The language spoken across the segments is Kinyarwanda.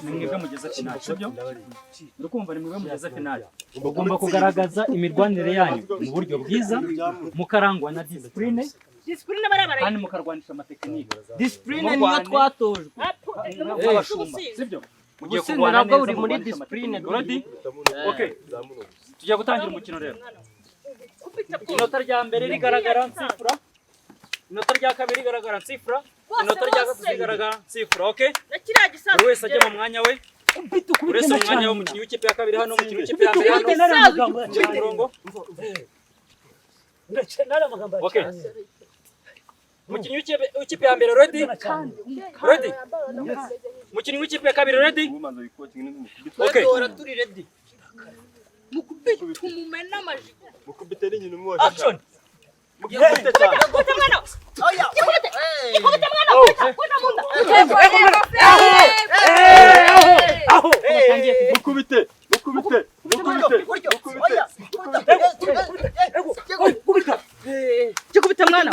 Mwebwe mugeza finali sibyo urukumva ni mwebwe mugeza finali ugomba kugaragaza imirwanire yanyu mu buryo bwiza mukarangwa na discipline kandi mukarwanisha amatekinike discipline niyo twatojwe sibyo mugiye kurwana nabwo uri muri discipline ready okay tujya gutangira umukino rero inota rya mbere rigaragara nsifura inota rya kabiri rigaragara nsifura inota rya gatatu rigaragara nsifura okay buri wese ajya mu mwanya we buri wese mu mwanya we umukinnyi w'ikipe ya kabiri hano umukinnyi w'ikipe ya mbere hano murongo okay umukinnyi w'ikipe ya mbere ready ready umukinnyi w'ikipe ya kabiri ready okay turi ready mukubite umumena amajigo mukubite n'inyuma mu action mukubite mwana oya mukubite mwana kwita munda mukubite mukubite mwana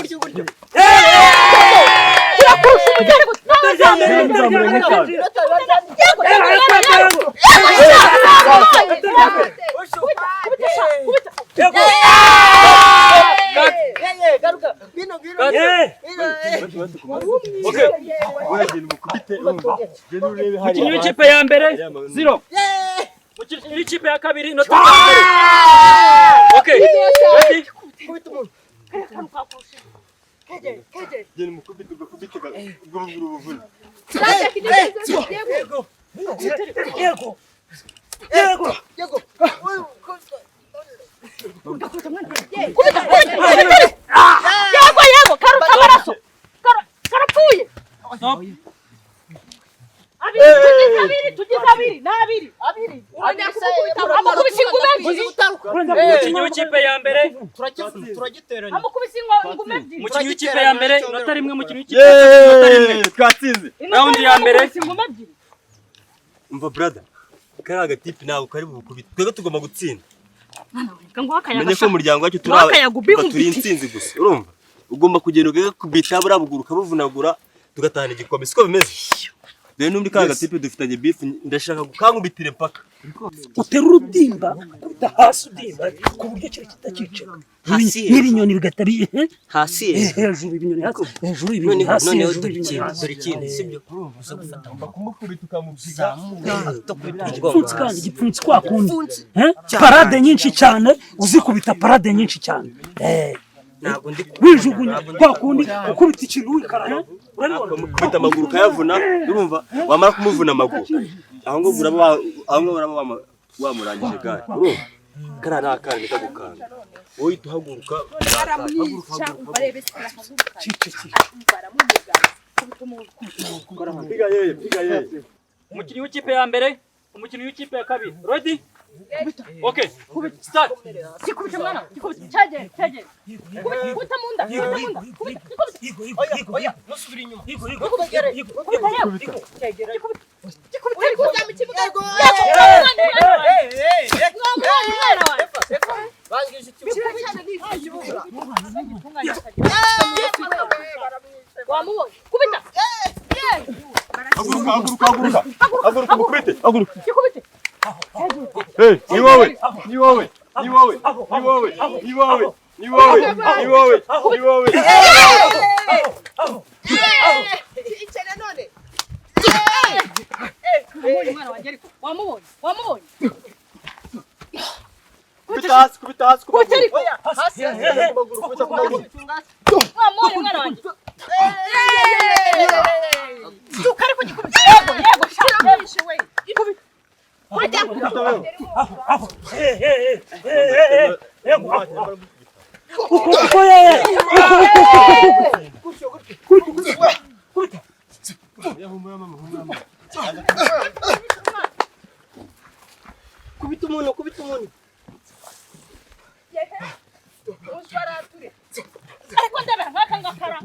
umukinnyi w'ikipe ya mbere 0 umukinnyi w'ikipe ya kabiri inota okay ready gene mukubite ubuvuna yego karuta amaraso karapfuye tugize abiri amukubise ingume ebyiri umukinnyi w'ikipe ya mbere turagiteranya amukubise ingume ebyiri umukinnyi w'ikipe ya mbere inota rimwe umukinnyi w'ikipe ya kabiri inota rimwe twatsinze round ya mbere ingume ebyiri umva brother kari agatipi nawe kari bukubite twebwe tugomba gutsinda menye ko umuryango wacu turi insinzi gusa urumva ugomba kugenda ugakubita burabuguruka buvunagura tugatahana igikombe siko bimeze dore n'undi kari agatipi dufitanye beef ndashaka gukankubitire mpaka utera urudimba kuda hasi udimba ku buryo kiri kitakicara n'ibinyoni bigatari hasi hejuru ibinyoni hasi hejuru ibinyoni hasi noneho dore ikindi sibyo uza gufata kumukubita ukamupiga igipfunsi kandi igipfunsi kwa kundi parade nyinshi cyane uzikubita parade nyinshi cyane ntabwo ndi wijugunya kwa kundi ukubita ikintu wikara mukubita amaguru kayavuna urumva wamara kumuvuna amaguru aho ngo uraba wamurangije gare urumva kara nakandi kagukanda wowe tuhaguruka piga yeye umukinnyi w'ikipe ya mbere umukinnyi w'ikipe ya kabiri ready okay start gikubita mwana gikubita cyagere kubita munda oya musubira inyuma haguruka mukubite haguruka ni wowe kubita hasi kubita umuntu ariko ndabera nkaka ngakara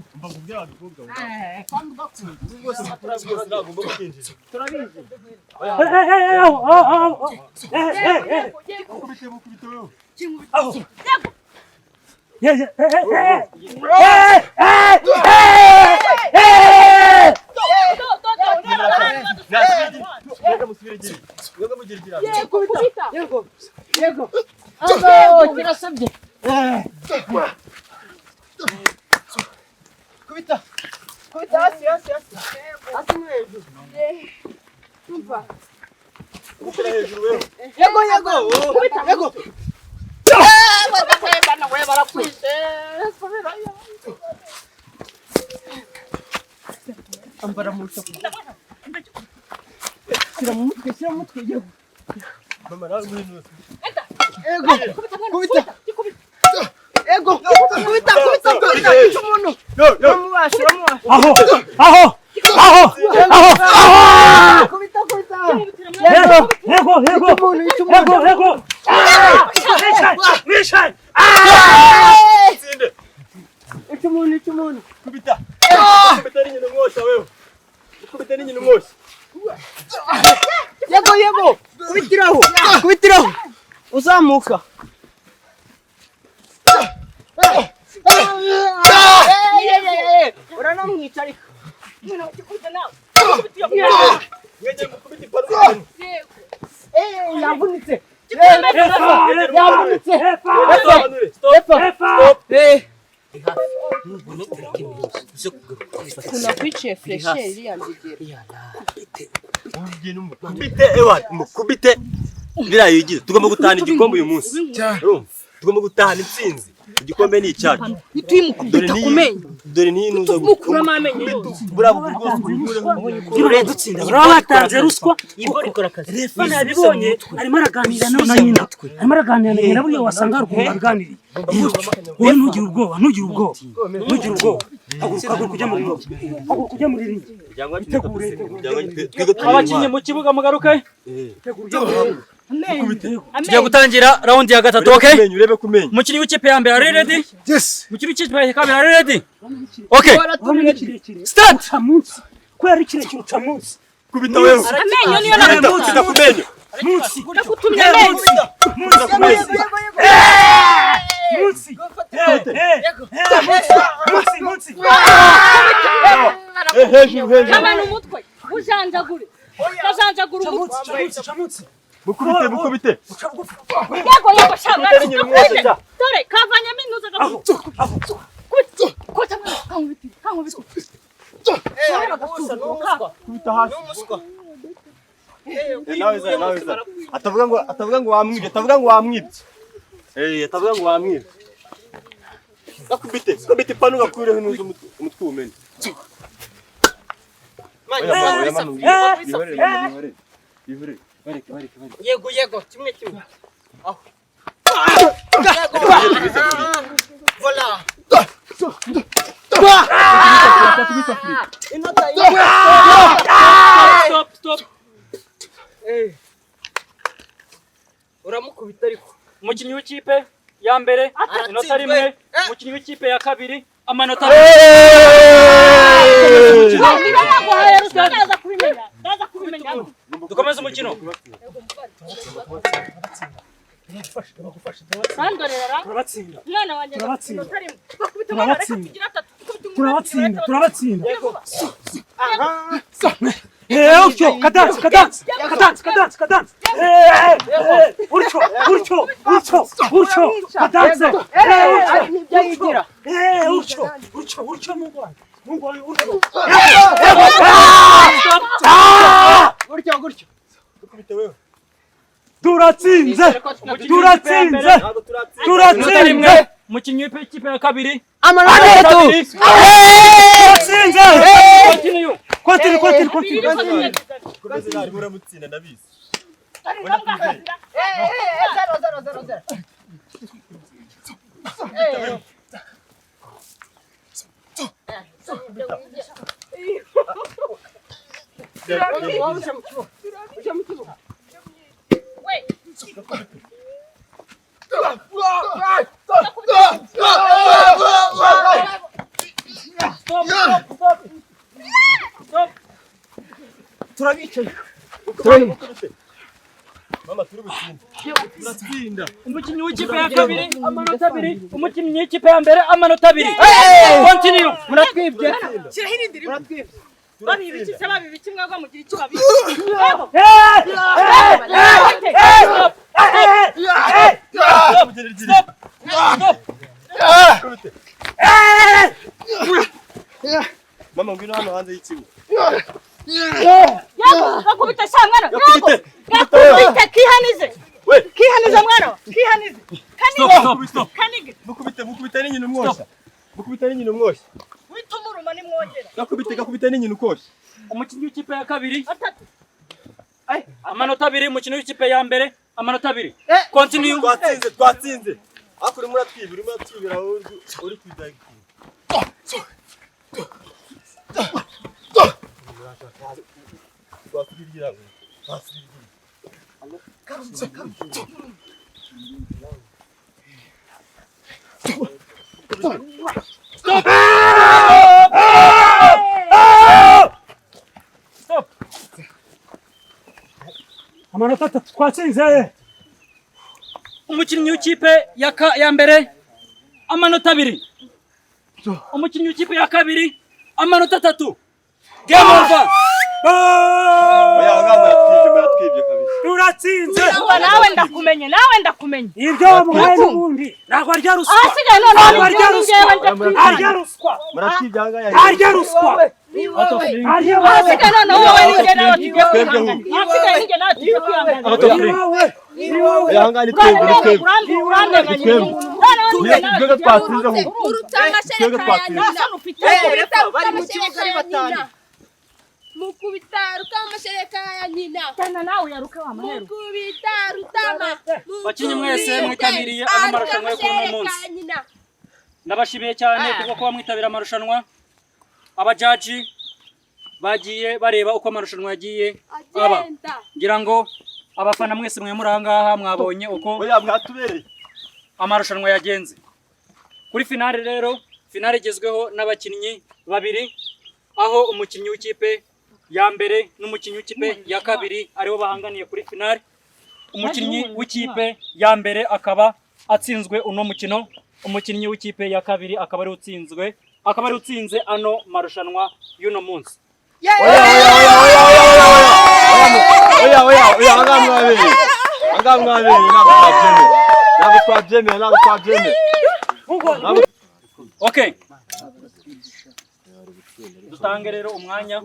Kubitiraho uzamuka uranamwica ariko yavunitse kuna kwiciye fresheri yambigera mukubite biriya yigize tugomba gutahana igikombe uyu munsi tugomba gutahana intsinzi igikombe ni icyacu dore niyi nuza mukuramo amenyo yose baba batanze ruswa refa nabibonye arimo araganira na nyina arimo araganira na nyina buriya wasanga hari ukuntu baganiriye wowe ntugire ubwoba haguruka kujya muri ringi abakinnyi mu kibuga mugaruke tugiye gutangira raundi ya gatatu. Okay, umukinnyi w'ikipe ya mbere ari ready? Yes. Umukinnyi w'ikipe ya kabiri ari ready? Okay, start. Kwera kirekire uca munsi kubita wewe amenyo niyo nakubita kumenya munsi nakutumye amenyo hejuru abantu umutwe ujanjagure kajanjagura umutwe mukubite yego shaka dore kavanya minuza kota kankubiti kubita hasi naweza atavuga ngo wamwibye atavuga ngo wamwibye kubite pano gakureho nuzo umutwe umenye yego kimwe aho voilà stop uramukubita ariko umukinnyi w'ikipe ya mbere inota rimwe, umukinnyi w'ikipe ya kabiri amanota dukomeze umukino. turabatsinda utyo kadansi utyo kadansi nibyo yigira utyo gutyo turatsinze umukinnyi w'ikipe ya kabiri amanota atatu turatsinze kontiri muramutsinda ndabizi turabicaye. Mama turi gutsinda. Turatsinda. Umukinnyi w'ikipe ya kabiri amanota 2, umukinnyi w'ikipe ya mbere amanota 2. Continue. Muratwibye. Shyiraho irindi rimwe. Muratwibye. babibiki mwagwa mugira icyo babizi. Mama ngwino hano hanze y'ikigo. Gakubita sha mwana. Gakubita kihanize. Kihanize mwana. Kihanize. Kanige. Mukubite ni nyina umwosha. Mukubite ni nyina umwosha. Witumuruma ni mwongera. Gakubite ni nyina ukosha. Umukinnyi w'ikipe ya kabiri amanota 2, umukinnyi w'ikipe ya mbere amanota 2. Continue. Twatsinze. Akuri muratwibira uri kwidagira. Amanota 3 twatsinze. Umukinnyi w'ikipe ya mbere amanota 2. Umukinnyi w'ikipe ya kabiri amanota 3. Game over. Muratwibye kabisa. Turatsinze. Nawe ndakumenye. Ibyo muhaye n'ubundi. Ntabwo arya ruswa. Asigaye none Arya ruswa. Arya ruswa. Muratwibye angahe? Arya ruswa. Arya asigaye none wowe nige nawe tugiye kwihangana. Asigaye nige nawe tugiye kwihangana. Yahangane twebwe. Urandenganya umuntu. Twebwe twatsinze aho. Bari mu kibuga ari batanu. Mukubita rutama mashereka ya nyina. Tana nawe yaruka wa mahero. Mukubita rutama. Bakinyi mwese mwitabiriye ano marushanwa yo kuno munsi. Ndabashimiye cyane kuko kuba mwitabira amarushanwa. Abajaji bagiye bareba uko amarushanwa yagiye aba. Ngira ngo abafana mwese mwe muri ahangaha mwabonye uko Oya mwatubereye. amarushanwa yagenze. Kuri finale rero, finale igezweho n'abakinnyi babiri, aho umukinnyi w'ikipe ya mbere n'umukinnyi w'ikipe ya kabiri aribo bahanganiye kuri finale. Umukinnyi w'ikipe ya mbere akaba atsinzwe uno mukino, umukinnyi w'ikipe ya kabiri akaba ari utsinze ano marushanwa y'uno munsi. Oya agamwabere ntabwo twabyemeye. Okay. Dutange rero umwanya.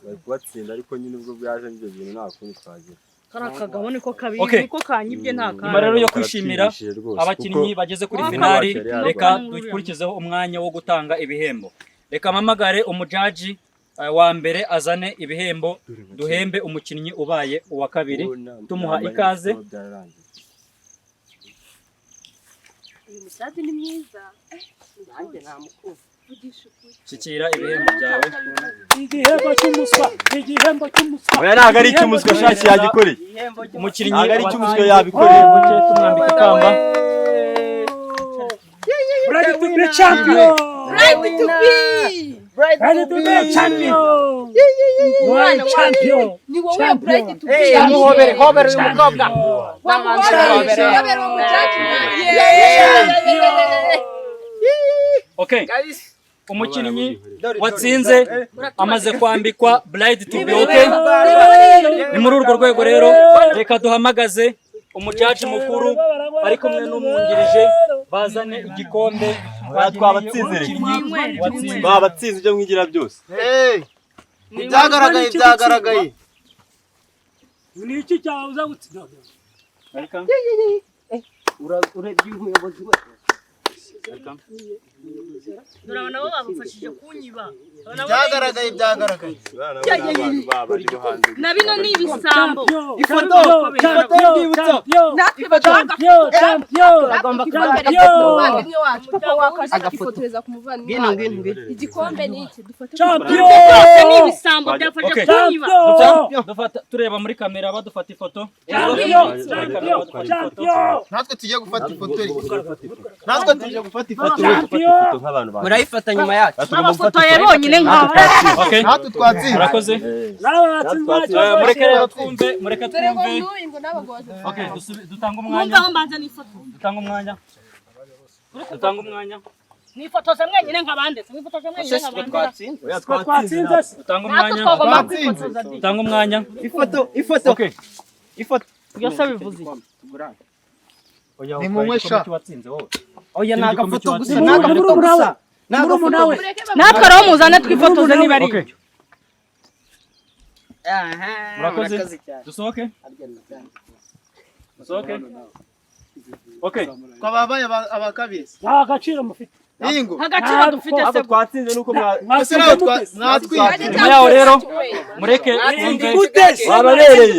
Bari kubatsinda ariko nyine ubwo byaje n'ibyo bintu nta kundi twagira. Karakagabo niko kabiri Okay. niko kanyibye nta Nyuma rero yo kwishimira abakinnyi bageze kuri finali, reka dukurikizeho umwanya wo gutanga ibihembo. Reka mpamagare umujaji wa mbere azane ibihembo, duhembe umukinnyi ubaye uwa kabiri, tumuha ikaze. Uyu musaza ni mwiza. Nanjye nta mukuru. Shikira ibihembo byawe. igihembo cy'umuswa. Oya ntabwo ari icy'umuswa shaki yagikoreye. Umukinnyi Ntabwo ari icy'umuswa yabikoreye. tumwambika ikamba. Ready to be champion. Ready to be. Ready to be champion. One champion. Ni wowe ready to be. Muhobere uyu mukobwa. Wamubere umujaji. Okay. Umukinnyi watsinze amaze kwambikwa Bride to be okay. Ni muri urwo rwego rero reka duhamagaze umujaji mukuru ari kumwe n'umwungirije bazane igikombe. Twabatsinze watsinze. Babatsinze ibyo mwigira byose. Byagaragaye. Ni iki cyawe uzagutsinda? Welcome. Urebye umuyobozi we. Welcome. Urabona bo babufashije kunyiba. Byagaragaye. Na bino ni ibisambo. Ifoto y'urwibutso. Natwe bagomba Agomba kubagaragaza umuvandimwe wacu. Papa wakaje akifotoreza ku muvandimwe wacu. Ngwino. Igikombe ni iki dufate. Champion. byose ni ibisambo byafashe Okay. kunyiba. Dufata tureba muri kamera badufata ifoto. Natwe tujye gufata ifoto. Murayifata nyuma yacu. Abafotoye bonyine nyine nk'aba. Okay. natwe twatsinze Murakoze. nawe watsinze Mureke rero twumve, mureke dore ngo twumve. nduyi ngo n'abagozi. Okay, dutanga Mwumva umwanya. aho mbanza n'ifoto. Dutanga umwanya. Dutanga umwanya. Nifotoze mwenyine nk'abandi. Nifotoze mwenyine nk'abandi. twatsinze Dutanga Natwe umwanya. twagomba Twatsinze. kwifotoza di. Dutanga umwanya. ifoto Okay. Byose bivuze iki? Ni munywe sha. oya Ni agafoto gusa, ni agafoto gusa murumuna we Natwe rero muzane twifotoze niba ari Okay. ibyo. Murakoze. Dusohoke. Dusohoke. Okay. twababaye abakabiri nta gaciro mufite ingo Agaciro dufite se. twatsinze nuko ese nawe natwite Nyuma yaho rero mureke twumve. bababereye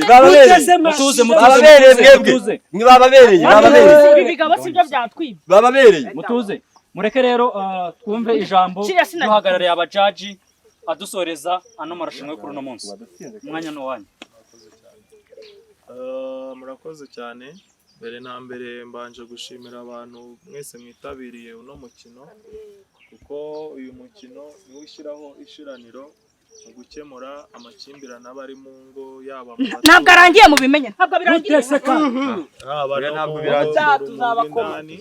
Mutuze, bababereye mwebwe mutuze. mwe bababereye Ibi bigabo sibyo byatwiba. bababereye Mutuze. Mureke rero twumve ijambo Kiriya sinari- duhagarariye abajaji adusoreza ano marushanwa yo kuri uno munsi. Umwanya ni uwanyu. Murakoze cyane. Mbere na mbere mbanje gushimira abantu mwese mwitabiriye uno mukino kuko uyu mukino niwo ushyiraho ishiraniro mu gukemura amakimbirane aba ari mu ngo yaba mu Ntabwo arangiye mu bimenye. Ntabwo birangiye. haba no ntabwo mu birangiye. indani.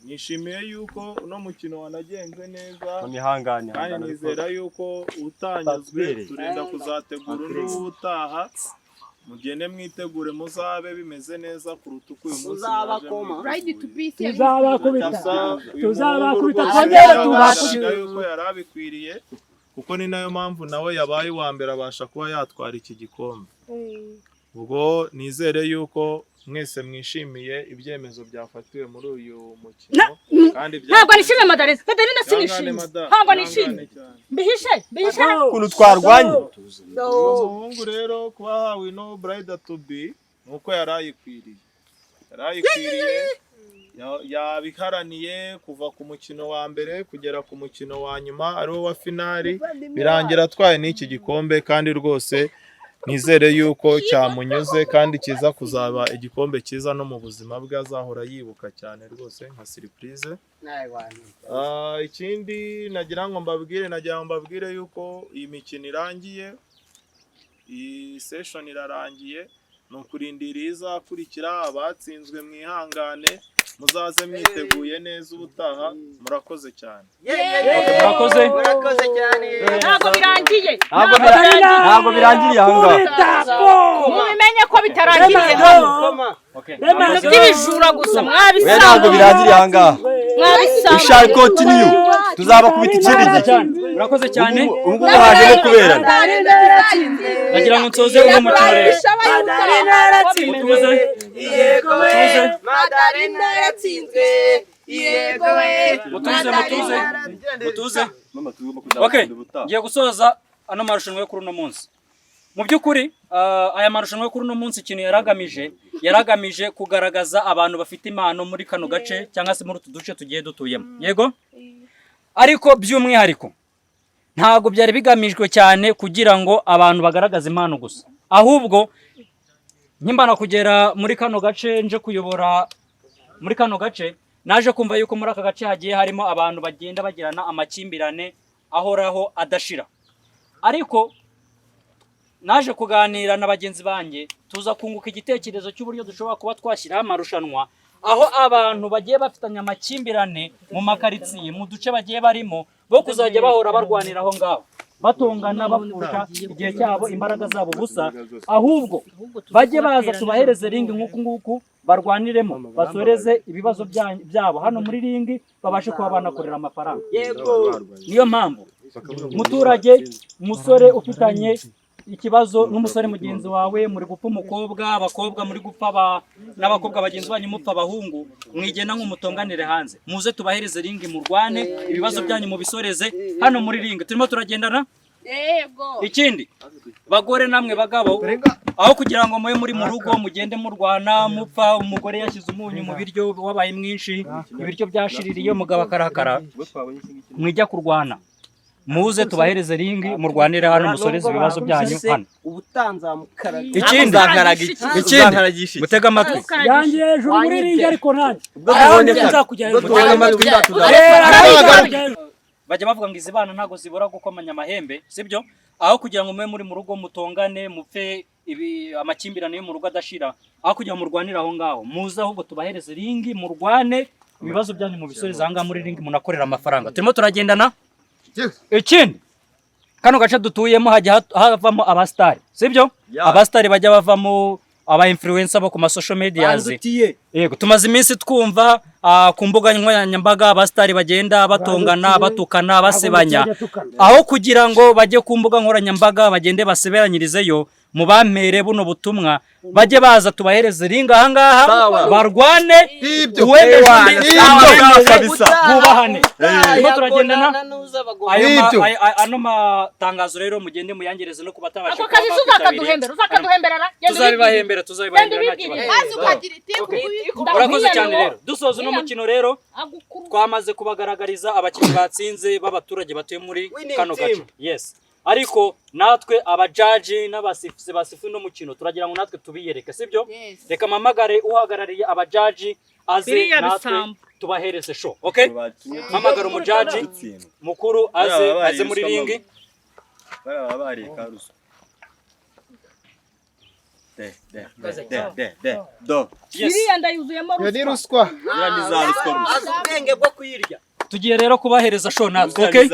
Nishimiye yuko uno mukino wanagenze neza mwihangane kandi nizera yuko utanyuzwe turenda kuzategura undi utaha. Mugende mwitegure muzabe bimeze neza kuruta uko uyu munsi Ready to be tuzabakubita tuzabakubita twongere tubakubita yuko yari abikwiriye kuko ni nayo mpamvu nawe yabaye uwa mbere abasha kuba yatwara iki gikombe. Ubwo nizere yuko mwese mwishimiye ibyemezo byafatiwe muri uyu mukino kandi Ntabwo nishimye Madarina. Madarina sinishimye. Ntabwo nishimye. Bihishe. ukuntu twarwanye umuhungu rero kuba hawe no bride to be nuko yari ayikwiriye yabiharaniye kuva ku mukino wa mbere kugera ku mukino wa nyuma ariwo wa finali birangira atwaye n'iki gikombe kandi rwose nizere yuko cyamunyuze kandi kiza kuzaba igikombe cyiza no mu buzima bwe azahora yibuka cyane rwose nka surprise. Ikindi nagira ngo mbabwire yuko iyi mikino irangiye, iyi session irarangiye, ni ukurindira izakurikira. Abatsinzwe mwihangane muzaze mwiteguye neza ubutaha. Murakoze cyane. Murakoze cyane Ntabwo birangiye. ntabwo birangiriye aha ngaha Mubimenye ko bitarangiye. Okay. Ibintu by'ibijura gusa ntabwo mwabisanga. birangiriye aha ngaha Mwabisanga. we shall continue tuzabakubita ikindi gihe Murakoze cyane. ubu ngubu haje no kuberana Nagira ngo nsoze uno mukino rero. Mutuze. Madarina yatsinze. Yego we. Mutuze. Okay. Ngiye gusoza ano marushanwa yo kuri uno munsi. Mu by'ukuri aya marushanwa yo kuri uno munsi ikintu yaragamije kugaragaza abantu bafite impano muri kano gace cyangwa se muri utu duce tugiye dutuyemo. Yego? Ariko by'umwihariko ntago byari bigamijwe cyane kugira ngo abantu bagaragaze impano gusa. Ahubwo nkimbana kugera muri kano gace nje kuyobora muri kano gace naje kumva yuko muri aka gace hagiye harimo abantu bagenda bagirana amakimbirane ahoraho adashira. Ariko naje kuganira na bagenzi banjye tuza kunguka igitekerezo cy'uburyo dushobora kuba twashyiraho amarushanwa aho abantu bagiye bafitanye amakimbirane mu makaritsiye mu duce bagiye barimo bo kuzajya bahora barwanira aho ngaho batongana bapfusha igihe cyabo imbaraga zabo busa, ahubwo bajye baza tubahereze ringi nk'uku nguku barwaniremo basoreze ibibazo byabo hano muri ringi babashe kuba banakorera amafaranga. Niyo mpamvu muturage umusore ufitanye ikibazo n'umusore mugenzi wawe muri gupfa umukobwa, abakobwa muri gupfa n'abakobwa bagenzi banyu mupfa abahungu, mwigena nk'umutonganire hanze muze tubahereze ringi murwane ibibazo byanyu mubisoreze hano muri ringi turimo turagendana. Ikindi bagore namwe bagabo aho kugira ngo mube muri mu rugo mugende murwana mupfa umugore yashyize umunyu mu biryo wabaye mwinshi ibiryo byashiririye umugabo akarakara mwijya kurwana muze tubahereze ringi murwanire hano musoreze ibibazo byanyu hano. Ikindi mutega amatwi yanjye hejuru muri ringi ariko nanjye bajya bajya bavuga ngo izi bana ntago zibura gukomanya amahembe sibyo, aho kugira ngo mube muri mu rugo mutongane mupfe amakimbirane yo mu rugo adashira, aho kugira ngo murwanire aho ngaho muze ahubwo tubahereze ringi murwane ibibazo byanyu mu bisoreza aha ngaha muri ringi munakorera amafaranga. Turimo turagendana. Ikindi kano gace dutuyemo hajya havamo abastari sibyo, abastari bajya bavamo aba influencer bo ku ma social media. Yego tumaze iminsi twumva ku mbuga nkoranyambaga abastari bagenda batongana batukana basebanya, aho kugira ngo bajye ku mbuga nkoranyambaga bagende baseberanyirizeyo mubampere buno butumwa bajye baza tubahereze ringa aha ngaha barwane bubahane. Turimo turagendana. Ano matangazo rero mugende muyangereze no kubatabasha. Ako kazi uzakaduhemberera. Tuzabibahembera nta kibazo. Urakoze cyane rero. Dusoza uno mukino rero twamaze kubagaragariza abakinnyi batsinze b'abaturage batuye muri kano gace. Yes. Ariko natwe abajaji n'abasifuzi basifu no mukino turagira ngo natwe tubiyereke sibyo. Reka mamagare uhagarariye abajaji aze natwe tubahereze show. Okay? Mamagara umujaji mukuru aze muri ringi. bari karuso do iriya ndayuzuyemo Yo ni ruswa. ubwenge bwo kuyirya. Tugiye rero kubahereza show natwe. Okay?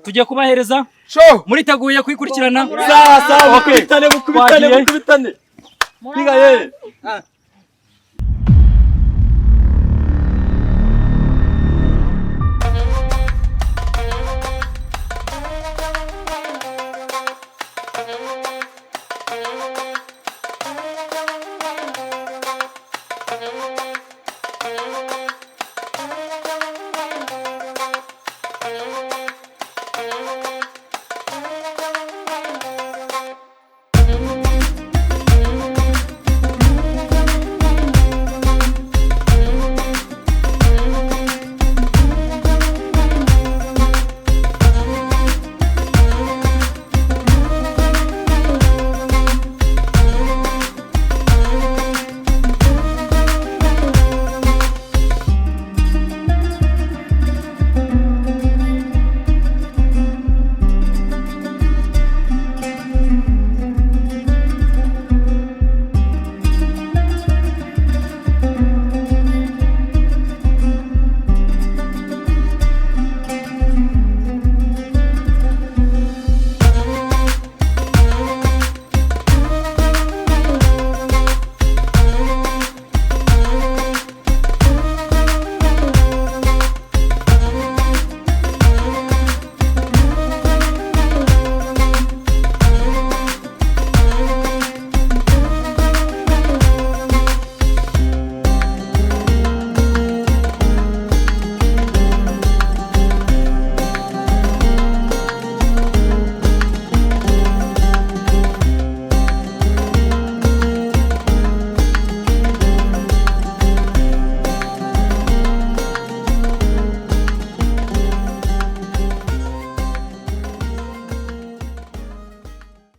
Tugiye kubahereza Show. muriteguye kwikurikirana. Sasa mukubitane. Piga yeye.